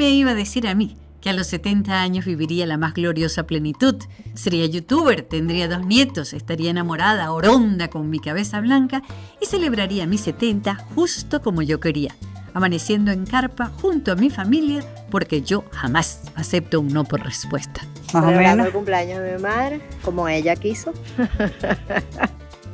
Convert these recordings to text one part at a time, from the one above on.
me iba a decir a mí que a los 70 años viviría la más gloriosa plenitud? Sería youtuber, tendría 2 nietos, estaría enamorada, oronda con mi cabeza blanca y celebraría mis 70 justo como yo quería, amaneciendo en carpa junto a mi familia, porque yo jamás acepto un no por respuesta. Más o Celebrando menos. el cumpleaños de mi madre, como ella quiso.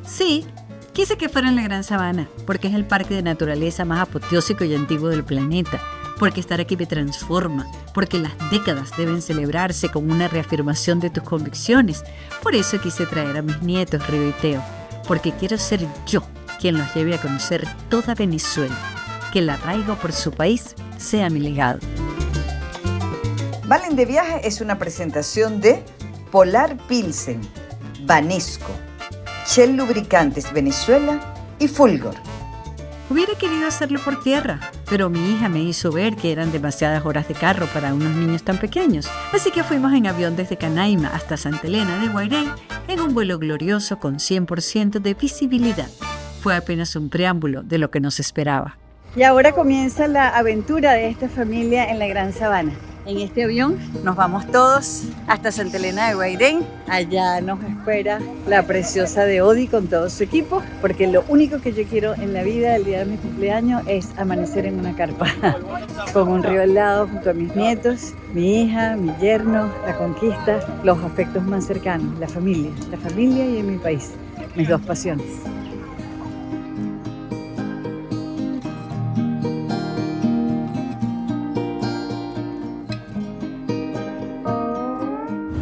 Sí, quise que fuera en la Gran Sabana, porque es el parque de naturaleza más apoteósico y antiguo del planeta, porque estar aquí me transforma, porque las décadas deben celebrarse con una reafirmación de tus convicciones. Por eso quise traer a mis nietos, Río y Teo, porque quiero ser yo quien los lleve a conocer toda Venezuela, que el arraigo por su país sea mi legado. Valen de Viaje es una presentación de Polar Pilsen, Banesco, Shell Lubricantes Venezuela y Fulgor. Hubiera querido hacerlo por tierra, pero mi hija me hizo ver que eran demasiadas horas de carro para unos niños tan pequeños. Así que fuimos en avión desde Canaima hasta Santa Elena de Guairén en un vuelo glorioso con 100% de visibilidad. Fue apenas un preámbulo de lo que nos esperaba. Y ahora comienza la aventura de esta familia en la Gran Sabana. En este avión nos vamos todos hasta Santa Elena de Guairén. Allá nos espera la preciosa de Odi con todo su equipo, porque lo único que yo quiero en la vida el día de mi cumpleaños es amanecer en una carpa, con un río al lado, junto a mis nietos, mi hija, mi yerno, la conquista, los afectos más cercanos, la familia y en mi país, mis 2 pasiones.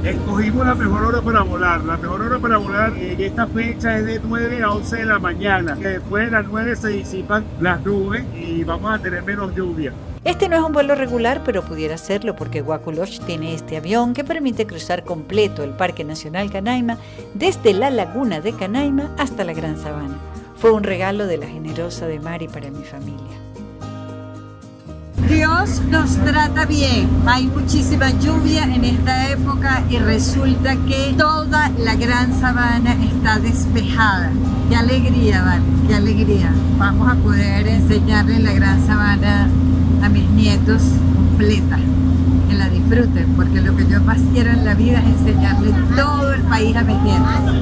Escogimos la mejor hora para volar. La mejor hora para volar en esta fecha es de 9 a 11 de la mañana. Que después de las 9 se disipan las nubes y vamos a tener menos lluvia. Este no es un vuelo regular, pero pudiera serlo porque Guaculoch tiene este avión que permite cruzar completo el Parque Nacional Canaima desde la laguna de Canaima hasta la Gran Sabana. Fue un regalo de la generosa de Mari para mi familia. Dios nos trata bien. Hay muchísima lluvia en esta época y resulta que toda la Gran Sabana está despejada. Qué alegría, vale, qué alegría. Vamos a poder enseñarle la Gran Sabana a mis nietos completa. Que la disfruten, porque lo que yo más quiero en la vida es enseñarle todo el país a mis nietos.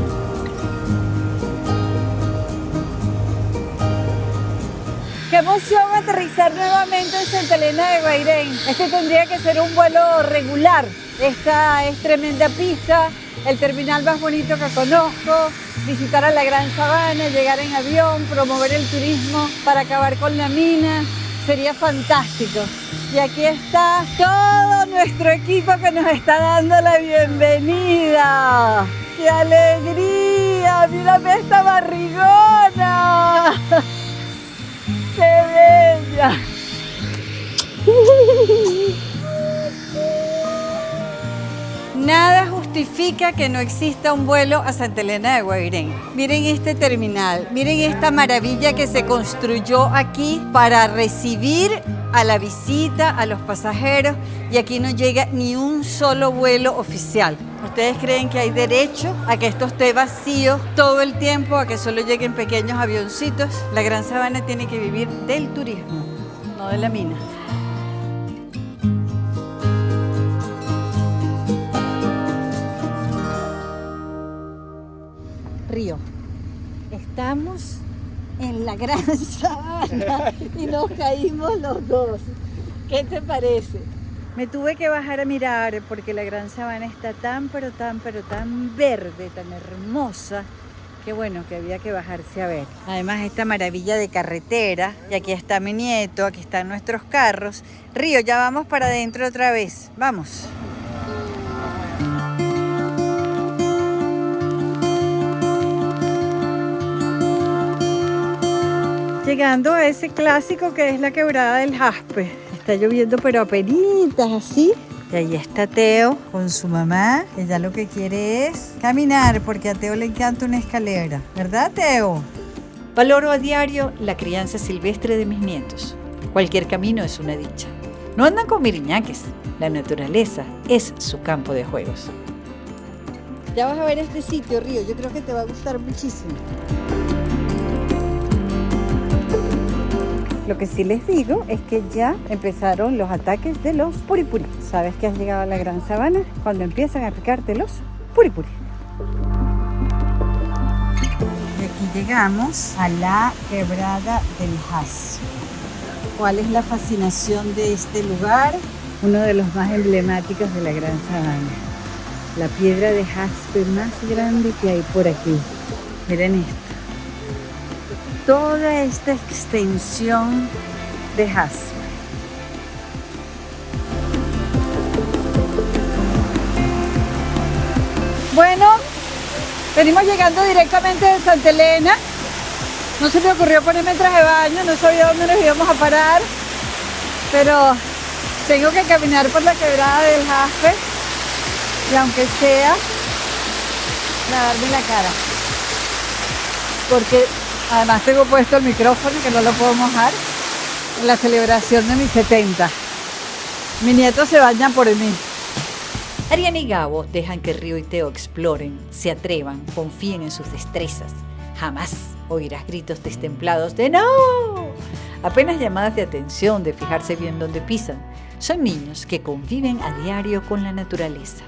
¡Qué emoción aterrizar nuevamente en Santa Elena de Guairén! Este tendría que ser un vuelo regular. Esta es tremenda pista, el terminal más bonito que conozco, visitar a la Gran Sabana, llegar en avión, promover el turismo para acabar con la mina, sería fantástico. Y aquí está todo nuestro equipo que nos está dando la bienvenida. ¡Qué alegría! ¡Mírame esta barrigona! ¡Qué bella! Nada justifica que no exista un vuelo a Santa Elena de Guairén. Miren este terminal, miren esta maravilla que se construyó aquí para recibir a la visita, a los pasajeros, y aquí no llega ni un solo vuelo oficial. ¿Ustedes creen que hay derecho a que esto esté vacío todo el tiempo, a que solo lleguen pequeños avioncitos? La Gran Sabana tiene que vivir del turismo, no de la mina. Río, estamos en la Gran Sabana y nos caímos los dos. ¿Qué te parece? Me tuve que bajar a mirar porque la Gran Sabana está tan verde, tan hermosa, que bueno, que había que bajarse a ver. Además, esta maravilla de carretera, y aquí está mi nieto, aquí están nuestros carros. Río, ya vamos para adentro otra vez. Vamos. Llegando a ese clásico que es la quebrada del Jaspe. Está lloviendo pero apenitas así. Y ahí está Teo con su mamá. Ella lo que quiere es caminar porque a Teo le encanta una escalera. ¿Verdad, Teo? Valoro a diario la crianza silvestre de mis nietos. Cualquier camino es una dicha. No andan con miriñaques. La naturaleza es su campo de juegos. Ya vas a ver este sitio, Río. Yo creo que te va a gustar muchísimo. Lo que sí les digo es que ya empezaron los ataques de los puripuri. Sabes que has llegado a la Gran Sabana cuando empiezan a picarte los puripuri. Y aquí llegamos a la quebrada del Jaspe. ¿Cuál es la fascinación de este lugar? Uno de los más emblemáticos de la Gran Sabana. La piedra de jaspe más grande que hay por aquí. Miren esto. Toda esta extensión de jaspe. Bueno, venimos llegando directamente de Santa Elena. No se me ocurrió ponerme traje de baño, no sabía dónde nos íbamos a parar, pero tengo que caminar por la quebrada del Jaspe y aunque sea, lavarme la cara. Porque además tengo puesto el micrófono que no lo puedo mojar en la celebración de mis 70. Mi nieto se baña por mí. Ariana y Gabo dejan que Río y Teo exploren, se atrevan, confíen en sus destrezas. Jamás oirás gritos destemplados de ¡no! Apenas llamadas de atención, de fijarse bien dónde pisan. Son niños que conviven a diario con la naturaleza.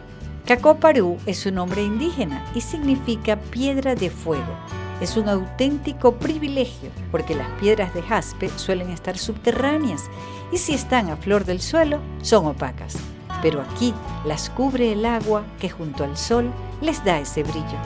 Cacoparú es un nombre indígena y significa piedra de fuego. Es un auténtico privilegio porque las piedras de jaspe suelen estar subterráneas y si están a flor del suelo son opacas. Pero aquí las cubre el agua que junto al sol les da ese brillo.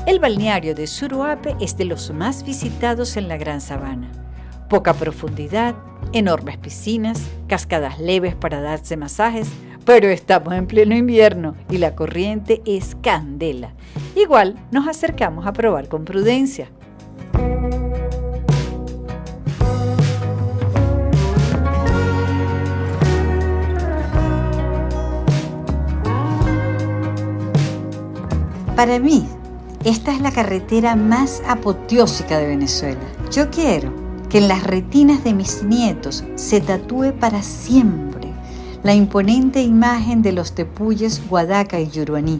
El balneario de Suruape es de los más visitados en la Gran Sabana. Poca profundidad, enormes piscinas, cascadas leves para darse masajes, pero estamos en pleno invierno y la corriente es candela. Igual nos acercamos a probar con prudencia. Para mí, esta es la carretera más apoteósica de Venezuela. Yo quiero que en las retinas de mis nietos se tatúe para siempre la imponente imagen de los tepuyes Guadaca y Yuruaní,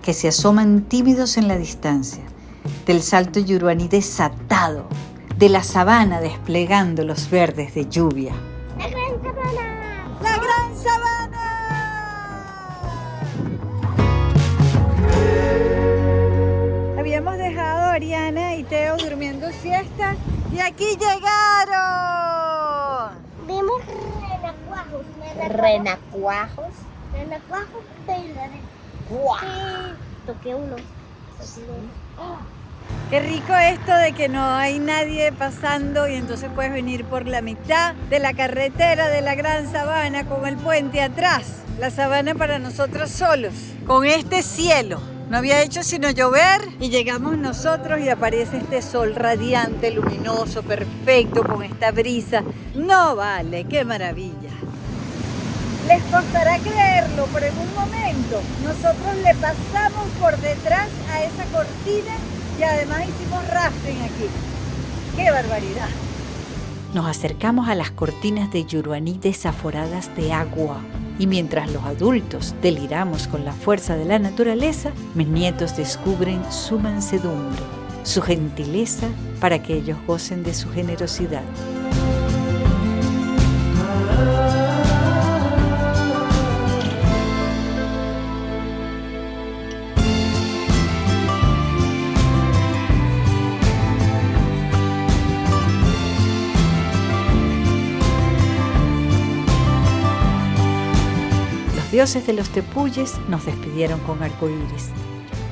que se asoman tímidos en la distancia, del Salto Yuruaní desatado, de la sabana desplegando los verdes de lluvia. ¡La Gran Sabana! ¡La Gran Sabana! Habíamos dejado a Ariana y Teo durmiendo siesta y aquí llegaron. Vimos renacuajos. Renacuajos. Renacuajos verdes. Sí, toqué uno. Qué rico esto de que no hay nadie pasando y entonces puedes venir por la mitad de la carretera de la Gran Sabana con el puente atrás. La sabana para nosotros solos. Con este cielo. No había hecho sino llover y llegamos nosotros y aparece este sol radiante, luminoso, perfecto, con esta brisa. No vale, qué maravilla. Les costará creerlo, pero en un momento nosotros le pasamos por detrás a esa cortina y además hicimos rafting aquí. ¡Qué barbaridad! Nos acercamos a las cortinas de Yuruaní desaforadas de agua. Y mientras los adultos deliramos con la fuerza de la naturaleza, mis nietos descubren su mansedumbre, su gentileza para que ellos gocen de su generosidad. Los dioses de los tepuyes nos despidieron con arcoíris,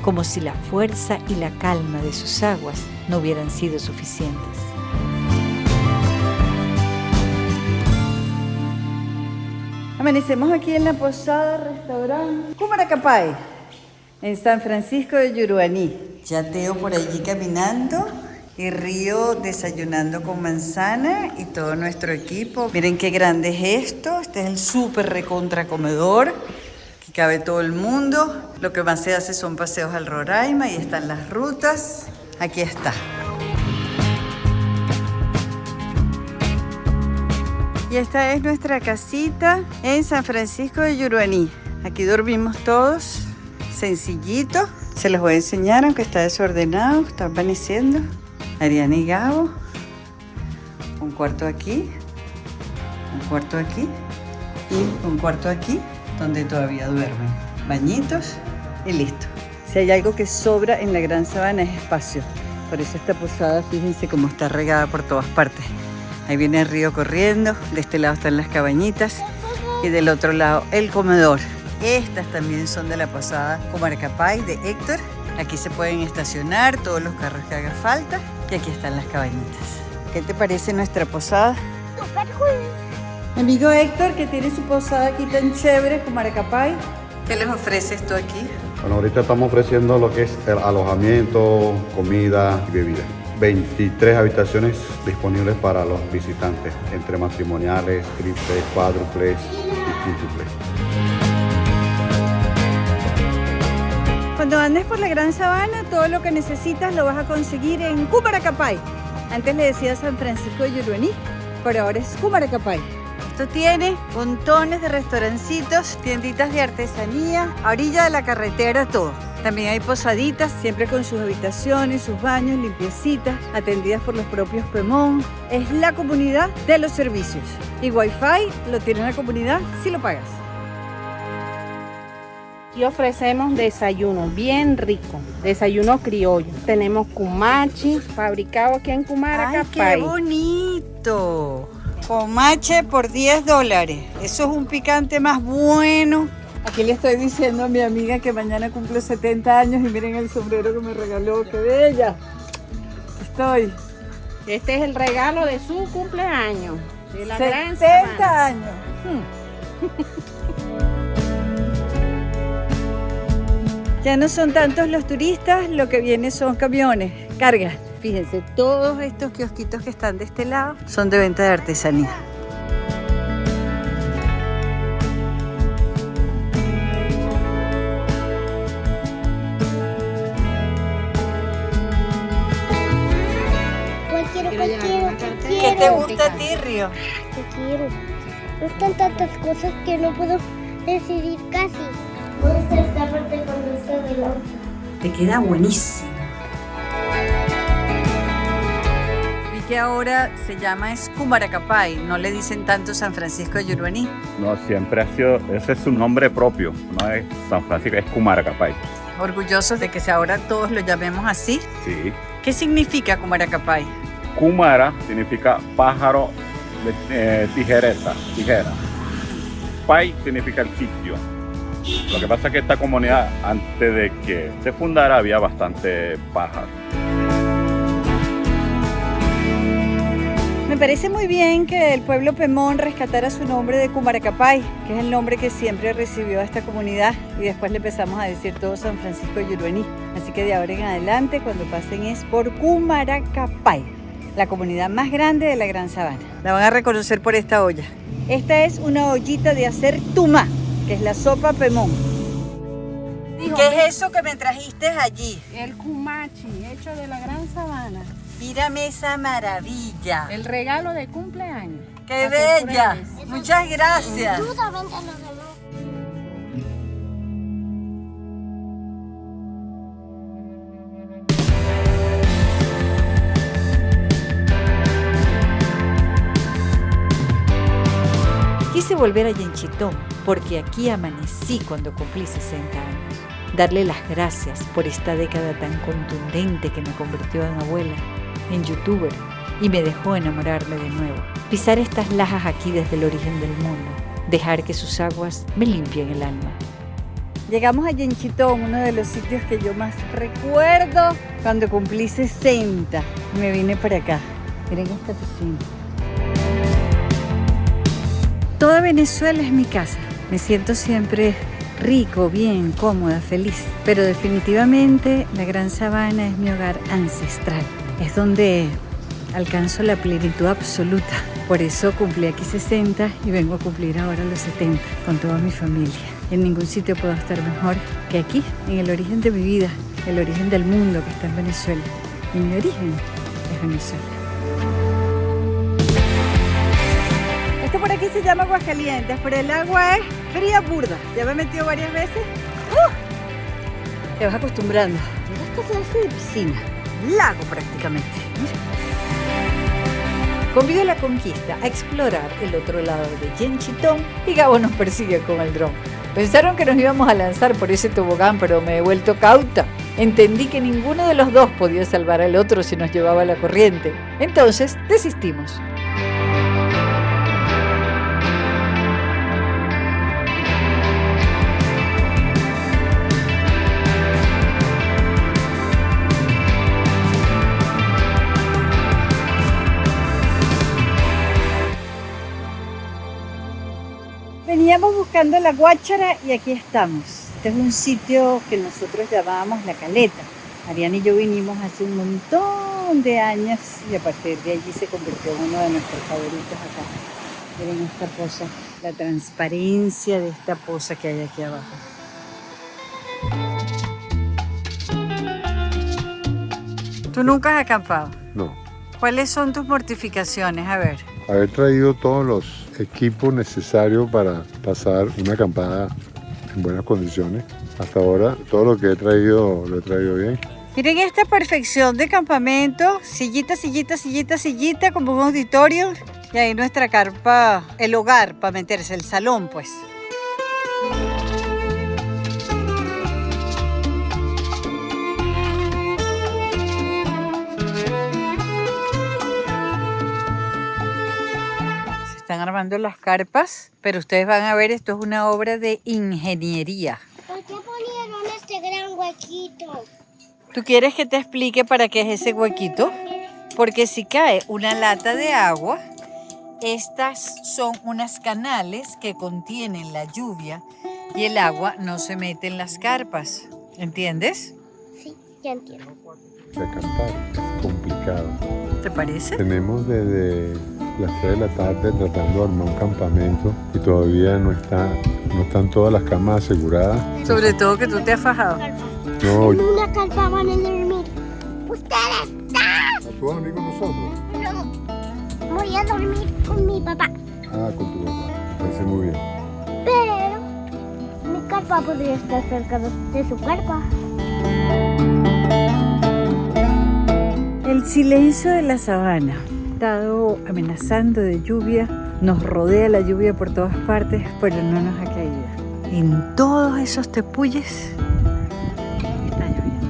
como si la fuerza y la calma de sus aguas no hubieran sido suficientes. Amanecemos aquí en la posada restaurante Cumaracapay, en San Francisco de Yuruaní. Ya Teo por allí caminando y Río desayunando con manzana y todo nuestro equipo. Miren qué grande es esto. Este es el súper recontra comedor que cabe todo el mundo. Lo que más se hace son paseos al Roraima y están las rutas. aquí está. Y esta es nuestra casita en San Francisco de Yuruaní. Aquí dormimos todos, sencillito. Se los voy a enseñar, aunque está desordenado, está amaneciendo. Ariana y Gabo. Un cuarto aquí, un cuarto aquí y un cuarto aquí, donde todavía duermen. Bañitos y listo. Si hay algo que sobra en la Gran Sabana es espacio. Por eso esta posada, fíjense cómo está regada por todas partes. Ahí viene el río corriendo, de este lado están las cabañitas y del otro lado el comedor. Estas también son de la posada Cumaracapay de Héctor. Aquí se pueden estacionar todos los carros que haga falta y aquí están las cabañitas. ¿Qué te parece nuestra posada? Súper cool. Mi amigo Héctor, que tiene su posada aquí tan chévere, Cumaracapay. ¿Qué les ofreces tú aquí? Bueno, ahorita estamos ofreciendo lo que es el alojamiento, comida y bebida. 23 habitaciones disponibles para los visitantes, entre matrimoniales, triples, cuádruples y quíntuples. Cuando andes por la Gran Sabana, todo lo que necesitas lo vas a conseguir en Cumaracapay. Antes le decía San Francisco de Yuruaní, pero ahora es Cumaracapay. Esto tiene montones de restaurancitos, tienditas de artesanía, a orilla de la carretera todo. También hay posaditas, Siempre con sus habitaciones, sus baños, limpiecitas, atendidas por los propios Pemón. Es la comunidad de los servicios. Y Wi-Fi lo tiene la comunidad si lo pagas. Aquí ofrecemos desayuno bien rico, desayuno criollo. Tenemos cumachi, fabricado aquí en ¡ay, Cumaracapay. qué bonito! Comache por $10. Eso es un picante más bueno. Aquí le estoy diciendo a mi amiga que mañana cumple 70 años y miren el sombrero que me regaló, ¡qué bella! Estoy Este es el regalo de su cumpleaños, de la Gran 70 Sabana. años. Ya no son tantos los turistas, lo que viene son camiones, carga. Fíjense, todos estos kiosquitos que están de este lado son de venta de artesanía. ¿Qué te gusta a ti, Río? Te quiero. Me gustan tantas cosas que no puedo decidir casi. Me gusta esta parte cuando está de la otra. Te queda buenísimo. Vi que ahora se llama Cumaracapay, no le dicen tanto San Francisco de Yuruaní. No, siempre ha sido, ese es su nombre propio, no es San Francisco, es Cumaracapay. Orgullosos de que ahora todos lo llamemos así. Sí. ¿Qué significa Cumaracapay? Kumara significa pájaro de tijera. Pai significa el sitio. Lo que pasa es que esta comunidad, antes de que se fundara, había bastante pájaro. Me parece muy bien que el pueblo Pemón rescatara su nombre de Cumaracapay, que es el nombre que siempre recibió a esta comunidad, y después le empezamos a decir todo San Francisco de Yuruaní. Así que de ahora en adelante, cuando pasen, es por Cumaracapay, la comunidad más grande de la Gran Sabana. La van a reconocer por esta olla. Esta es una ollita de hacer tumá, que es la sopa Pemón. ¿Qué es eso que me trajiste allí? El cumachi, hecho de la Gran Sabana. Mírame esa maravilla. El regalo de cumpleaños. ¡Qué Para que bella! pruebes. Muchas gracias. Tú también te lo ganó. Quise volver a Yenchitón porque aquí amanecí cuando cumplí 60 años. Darle las gracias por esta década tan contundente que me convirtió en abuela, en youtuber y me dejó enamorarme de nuevo. Pisar estas lajas aquí desde el origen del mundo. Dejar que sus aguas me limpien el alma. Llegamos a Yenchitón, uno de los sitios que yo más recuerdo cuando cumplí 60 y me vine para acá. Miren esta piscina. Toda Venezuela es mi casa. Me siento siempre rico, bien, cómoda, feliz. Pero definitivamente la Gran Sabana es mi hogar ancestral. Es donde alcanzo la plenitud absoluta. Por eso cumplí aquí 60 y vengo a cumplir ahora los 70 con toda mi familia. En ningún sitio puedo estar mejor que aquí, en el origen de mi vida, el origen del mundo que está en Venezuela. y mi origen es Venezuela. Esto por aquí se llama Aguascalientes, pero el agua es fría burda. Ya me he metido varias veces. Te vas acostumbrando. Mira esta clase de piscina, lago prácticamente. Mira. Convido a la conquista a explorar el otro lado de Yenchitón y Gabo nos persigue con el dron. Pensaron que nos íbamos a lanzar por ese tobogán, pero me he vuelto cauta. Entendí que ninguno de los dos podía salvar al otro si nos llevaba la corriente. Entonces desistimos. Veníamos buscando la Guáchara y aquí estamos. Este es un sitio que nosotros llamábamos La Caleta. Mariana y yo vinimos hace un montón de años y a partir de allí se convirtió en uno de nuestros favoritos acá. Miren esta poza, la transparencia de esta poza que hay aquí abajo. ¿Tú nunca has acampado? No. ¿Cuáles son tus mortificaciones? A ver. Haber traído todos los equipos necesarios para pasar una acampada en buenas condiciones. Hasta ahora todo lo que he traído lo he traído bien. Miren esta perfección de campamento, sillita, sillita, sillita, sillita, como un auditorio. Y ahí nuestra carpa, el hogar para meterse, el salón pues. Están armando las carpas, pero ustedes van a ver, esto es una obra de ingeniería. ¿Por qué ponieron este gran huequito? ¿Tú quieres que te explique para qué es ese huequito? Porque si cae una lata de agua, estas son unas canales que contienen la lluvia y el agua no se mete en las carpas. ¿Entiendes? Sí, ya entiendo. Acampar es complicado. ¿Te parece? Tenemos desde las 3 de la tarde tratando de armar un campamento y todavía no están todas las camas aseguradas. Sobre todo que tú te has fajado. No, En una carpa van a dormir. ¡Ustedes! ¿tú vas a dormir con nosotros? No. Voy a dormir con mi papá. Ah, con tu papá. Parece muy bien. Pero mi carpa podría estar cerca de su carpa. El silencio de la sabana, estado amenazando de lluvia, nos rodea la lluvia por todas partes, pero no nos ha caído. En todos esos tepuyes está lloviendo.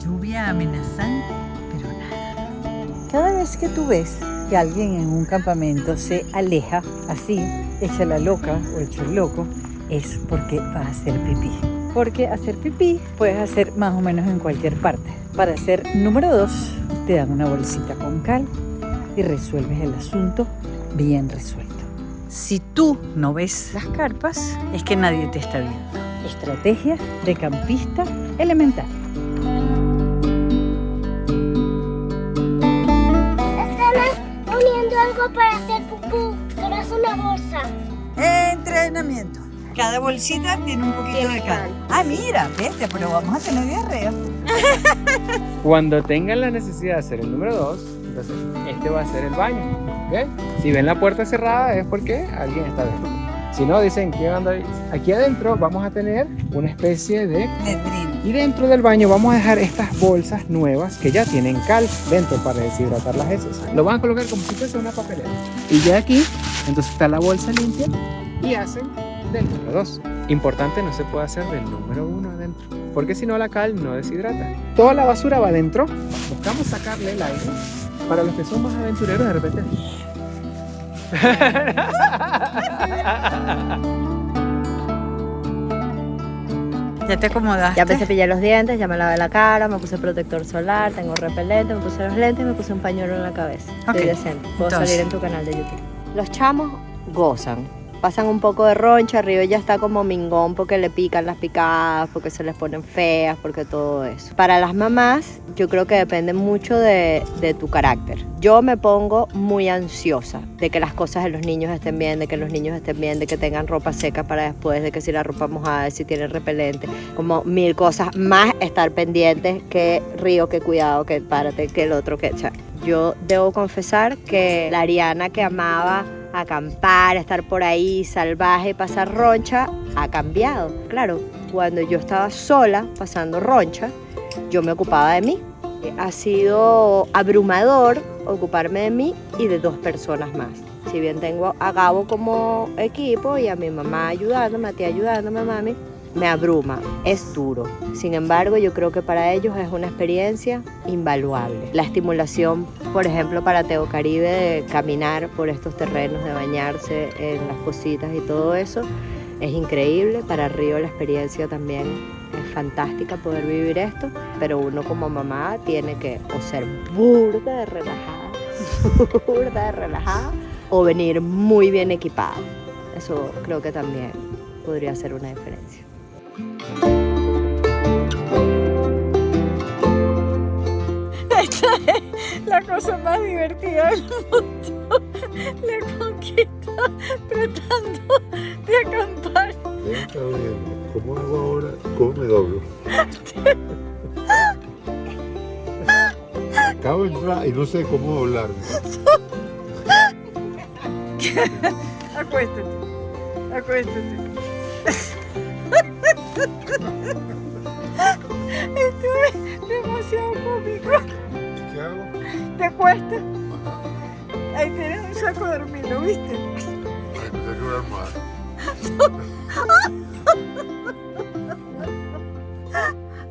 Lluvia amenazante, pero nada. Cada vez que tú ves que alguien en un campamento se aleja así, echa la loca o echa el loco, es porque va a hacer pipí. Porque hacer pipí puedes hacer más o menos en cualquier parte. Para hacer número 2, te dan una bolsita con cal y resuelves el asunto bien resuelto. Si tú no ves las carpas, es que nadie te está viendo. Estrategia de campista elemental. Están poniendo algo para hacer pupú, pero es una bolsa. Entrenamiento. Cada bolsita tiene un poquito de cal. Ah, mira, vete, pero vamos a tener diarrea. Cuando tengan la necesidad de hacer el número 2, entonces este va a ser el baño. ¿Okay? Si ven la puerta cerrada es porque alguien está dentro. Si no, dicen, ¿quién anda ahí? Aquí adentro vamos a tener una especie de letrina. Y dentro del baño vamos a dejar estas bolsas nuevas que ya tienen cal dentro para deshidratar las heces. Lo van a colocar como si fuese una papelera. Y ya aquí, entonces está la bolsa limpia y hacen del número 2. Importante, no se puede hacer del número 1 adentro, porque si no la cal no deshidrata. Toda la basura va adentro. Buscamos sacarle el aire. Para los que son más aventureros, de repente... ¿Ya te acomodaste? Ya me cepillé los dientes, ya me lavé la cara, me puse protector solar, tengo repelente, me puse los lentes y me puse un pañuelo en la cabeza. Estoy decente. Puedo salir en tu canal de YouTube. Los chamos gozan. pasan un poco de roncha, Río ya está como mingón porque le pican las picadas, porque se les ponen feas, porque todo eso. Para las mamás, yo creo que depende mucho de tu carácter. Yo me pongo muy ansiosa de que las cosas de los niños estén bien, de que los niños estén bien, de que tengan ropa seca para después, de que si la ropa mojada, de si tienen repelente, como 1000 cosas, más estar pendientes que Río, que cuidado, que párate, que el otro, que... O sea, yo debo confesar que la Ariana que amaba acampar, estar por ahí salvaje, pasar roncha, ha cambiado. Claro, cuando yo estaba sola pasando roncha, yo me ocupaba de mí. Ha sido abrumador ocuparme de mí y de 2 personas más. Si bien tengo a Gabo como equipo y a mi mamá ayudándome, a ti ayudándome, mami, me abruma, es duro. Sin embargo, yo creo que para ellos es una experiencia invaluable. La estimulación, por ejemplo, para Teo Caribe, de caminar por estos terrenos, de bañarse en las pocitas y todo eso, es increíble. Para Río la experiencia también es fantástica poder vivir esto, pero uno como mamá tiene que o ser burda de relajada, o venir muy bien equipada. Eso creo que también podría ser una diferencia. Esta es la cosa más divertida del mundo. La conquista tratando de acampar. ¿Cómo hago ahora? ¿Cómo me doblo? Acabo de entrar y no sé cómo doblarme. Acuéstate. Esto es demasiado cómico. ¿Qué hago? ¿Te acuestas? Ahí tienes un saco de dormir, ¿lo viste? Ay, me saco una almohada.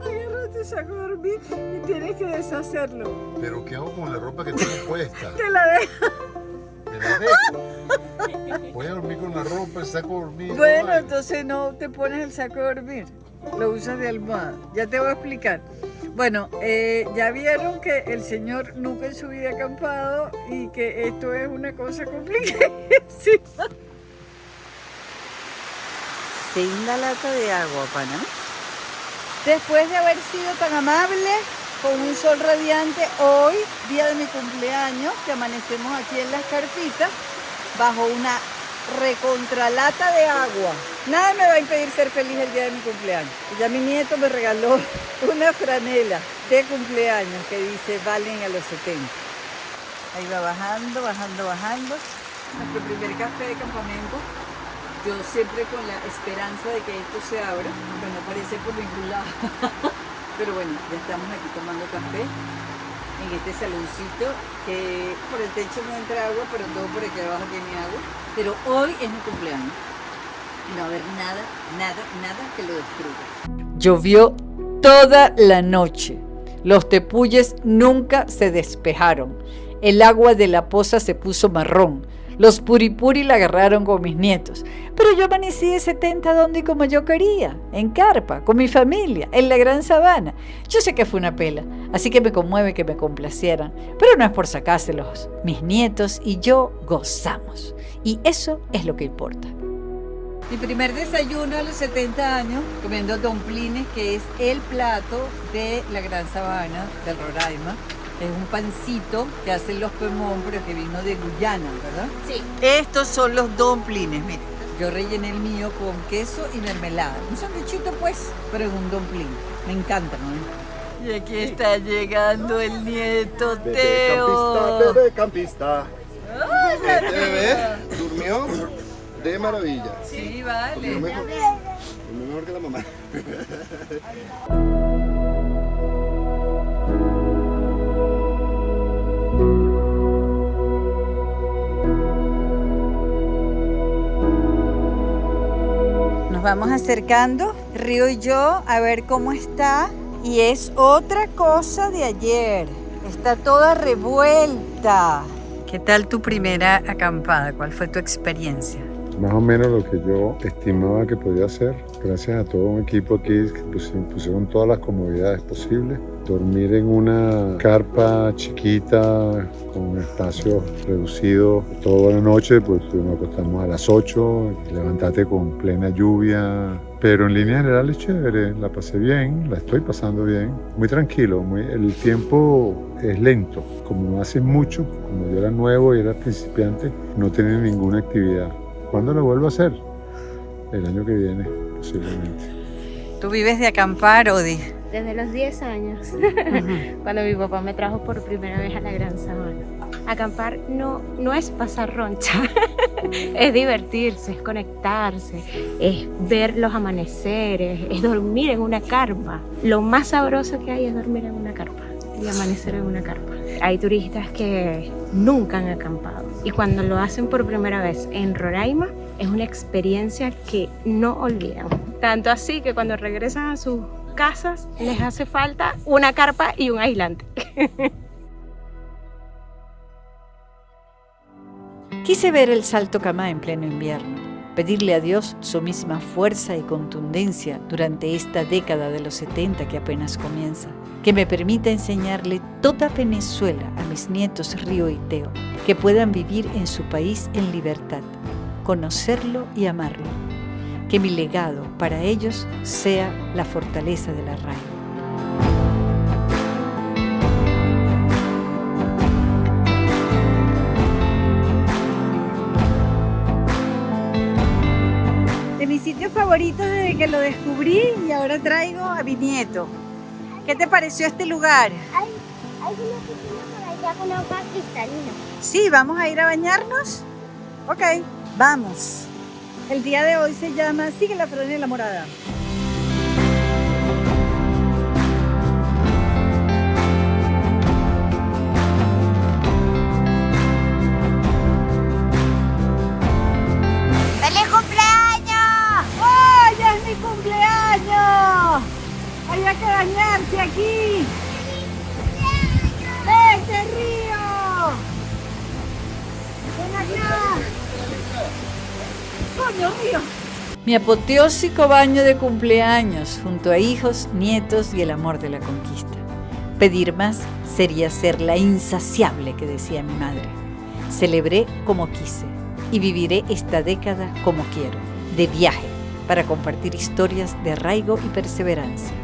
Agarra tu saco de dormir y tienes que deshacerlo. ¿Pero qué hago con la ropa que tengo puesta? Te la dejas. ¿Me la dejo? Voy a dormir con la ropa, el saco de dormir. Bueno, entonces no te pones el saco de dormir, lo usas de almohada. Ya te voy a explicar. Bueno, ya vieron que el señor nunca en su vida ha acampado y que esto es una cosa complicadísima. Sin la lata de agua, pana. Después de haber sido tan amable, con un sol radiante, hoy, día de mi cumpleaños, que amanecemos aquí en las carpitas, bajo una recontralata de agua. Nada me va a impedir ser feliz el día de mi cumpleaños. Ya mi nieto me regaló una franela de cumpleaños que dice valen a los 70. Ahí va bajando. Nuestro primer café de campamento. Yo siempre con la esperanza de que esto se abra, pero no parece por ningún lado. Pero bueno, ya estamos aquí tomando café en este saloncito que por el techo no entra agua, pero todo por aquí abajo tiene agua. Pero hoy es mi cumpleaños y no va a haber nada que lo destruya. Llovió toda la noche. Los tepuyes nunca se despejaron. El agua de la poza se puso marrón. Los puripuri la agarraron con mis nietos. Pero yo amanecí de 70 donde y como yo quería, en carpa, con mi familia, en la gran sabana. Yo sé que fue una pela, así que me conmueve que me complacieran. Pero no es por sacárselos. Mis nietos y yo gozamos. Y eso es lo que importa. Mi primer desayuno a los 70 años, comiendo domplines, que es el plato de la gran sabana del Roraima. Es un pancito que hacen los Pemón, pero que vino de Guyana, ¿verdad? Sí. Estos son los domplines, miren. Yo rellené el mío con queso y mermelada. Un sándwichito, pues, pero en un domplín. Me encanta, ¿no? Y aquí está llegando el nieto Teo. Bebé campista. Bebé durmió de maravilla. Sí, vale. Durmió mejor que la mamá. Nos vamos acercando, Río y yo, a ver cómo está. Y es otra cosa de ayer. Está toda revuelta. ¿Qué tal tu primera acampada? ¿Cuál fue tu experiencia? Más o menos lo que yo estimaba que podía hacer. Gracias a todo un equipo aquí que pusieron todas las comodidades posibles. dormir en una carpa chiquita con un espacio reducido toda la noche, pues nos acostamos a las 8, levantarte con plena lluvia. Pero en línea general es chévere, la pasé bien, la estoy pasando bien, muy tranquilo, el tiempo es lento, como no hace mucho, como yo era nuevo y era principiante, no tenía ninguna actividad. ¿Cuándo lo vuelvo a hacer? El año que viene, posiblemente. ¿Tú vives de acampar, Odi? Desde los 10 años, cuando mi papá me trajo por primera vez a la Gran Sabana. Acampar no es pasar roncha, es divertirse, es conectarse, es ver los amaneceres, es dormir en una carpa. Lo más sabroso que hay es dormir en una carpa y amanecer en una carpa. Hay turistas que nunca han acampado y cuando lo hacen por primera vez en Roraima es una experiencia que no olvidan. Tanto así que cuando regresan a sus casas les hace falta una carpa y un aislante. Quise ver el Salto Camá en pleno invierno, pedirle a Dios su misma fuerza y contundencia durante esta década de los 70 que apenas comienza, que me permita enseñarle toda Venezuela a mis nietos Río y Teo, que puedan vivir en su país en libertad, conocerlo y amarlo, que mi legado para ellos sea la fortaleza del arraigo. De mis sitios favoritos desde que lo descubrí y ahora traigo a mi nieto. ¿Qué te pareció este lugar? Hay una piscina por allá con agua cristalina. Sí, ¿vamos a ir a bañarnos? Ok, vamos. El día de hoy se llama Sigue la Franela Morada. ¡Feliz cumpleaños! ¡Oh, ya es mi cumpleaños! Había que bañarse aquí. ¡Vente, Río! ¡Ven acá! ¡Coño, Río! Mi apoteósico baño de cumpleaños junto a hijos, nietos y el amor de la conquista. Pedir más sería ser la insaciable que decía mi madre. Celebré como quise y viviré esta década como quiero, de viaje, para compartir historias de arraigo y perseverancia.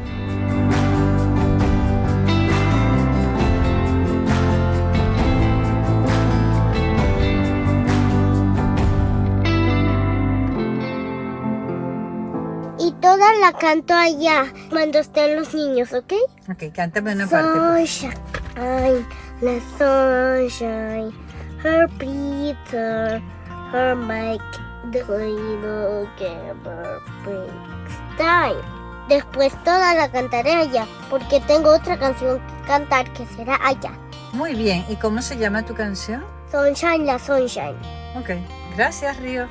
Y toda la canto allá cuando estén los niños, ¿ok? Ok, cántame una parte. Sunshine, la sunshine, her Peter, her Mike, the little gamer breaks time. Después toda la cantaré allá, porque tengo otra canción que cantar que será allá. Muy bien, ¿y cómo se llama tu canción? Sunshine, la sunshine. Ok, gracias, Río.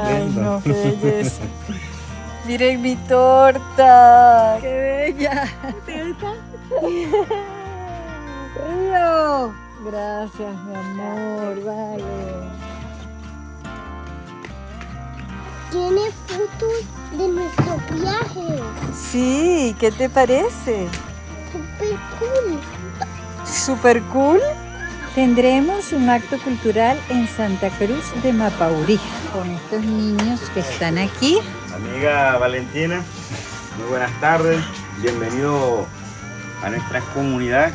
Ay, no, qué belleza. Miren mi torta. Qué bella. ¿Te gusta? Río. Gracias, mi amor. Vale. Tiene fotos de nuestro viaje. Sí, ¿qué te parece? Super cool. Super cool. Tendremos un acto cultural en Santa Cruz de Mapaurí con estos niños que están aquí. Amiga Valentina, muy buenas tardes. Bienvenido a nuestra comunidad.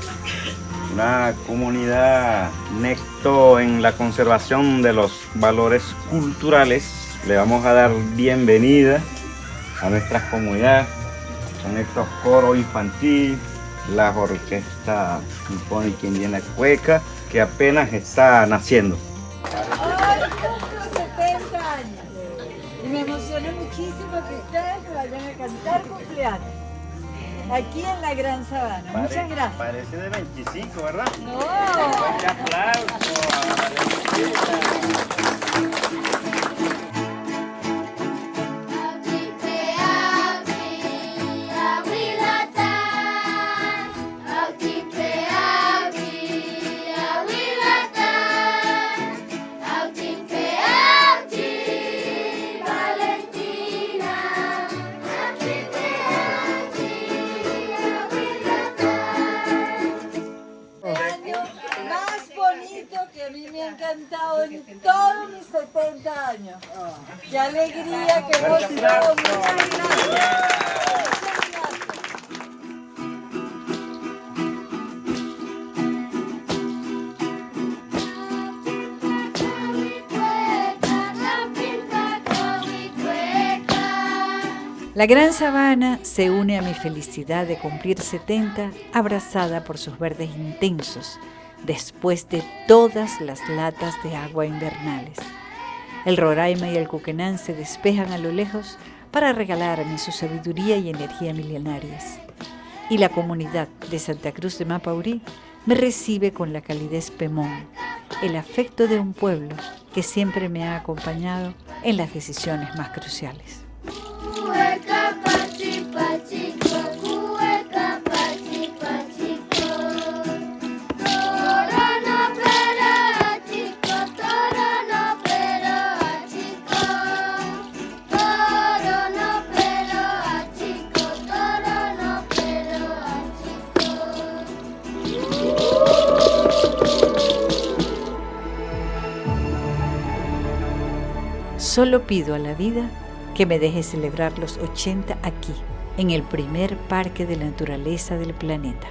Una comunidad necto en la conservación de los valores culturales. Le vamos a dar bienvenida a nuestra comunidad con estos coros infantiles, la orquesta sinfónica indiana cueca, que apenas está naciendo. Hoy cumplo 70 años y me emociona muchísimo que ustedes me vayan a cantar cumpleaños aquí en la Gran Sabana. Muchas gracias. Parece de 25, ¿verdad? No. Un aplauso a Valentina. Bye. años. ¡Qué alegría, qué emoción! Muchas gracias. La Gran Sabana se une a mi felicidad de cumplir 70, abrazada por sus verdes intensos, después de todas las latas de agua invernales. El Roraima y el Cuquenán se despejan a lo lejos para regalarme su sabiduría y energía milenarias. Y la comunidad de Santa Cruz de Mapaurí me recibe con la calidez Pemón, el afecto de un pueblo que siempre me ha acompañado en las decisiones más cruciales. Solo pido a la vida que me deje celebrar los 80 aquí, en el primer parque de la naturaleza del planeta.